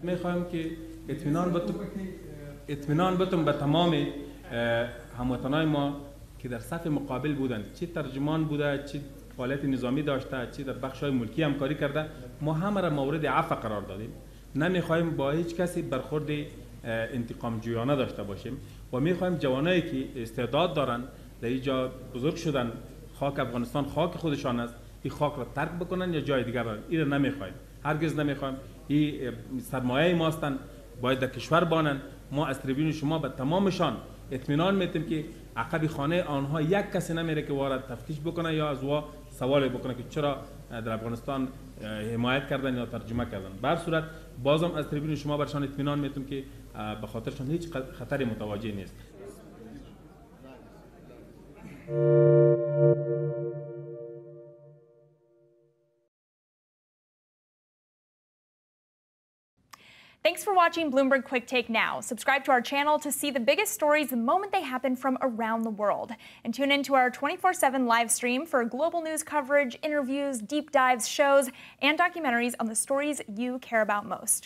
میخوایم که اطمینان بتون به تمام هموطنای ما که در صف مقابل بودند، چه ترجمان بوده، چه فعالیت نظامی داشته، چه در بخش‌های ملکی همکاری کرده، ما همه را مورد عفو قرار دادیم. نمیخوایم با هیچ کسی برخورد انتقام جویانه داشته باشیم و میخوایم جوانایی که استعداد دارن در اینجا بزرگ شدن، خاک افغانستان خاک خودشان است، این خاک را ترک بکنن یا جای دیگر برن. این را نمیخوایم، هرگز نمیخوایم. این سرمایه ما هستند، باید در کشور بانن. ما از تریبیون شما به تمامشان اطمینان میتیم که عقب خانه آنها یک کسی نمیره که وارد تفتیش بکنه یا از وا سوال بکنه که چرا در افغانستان حمایت کردن یا ترجمه کردن. به هر صورت بازم از تریبیون شما برشان اطمینان میتیم که به خاطرشان هیچ خطری متوجه نیست. Thanks for watching Bloomberg Quick Take Now. Subscribe to our channel to see the biggest stories the moment they happen from around the world. And tune into our 24/7 live stream for global news coverage, interviews, deep dives, shows, and documentaries on the stories you care about most.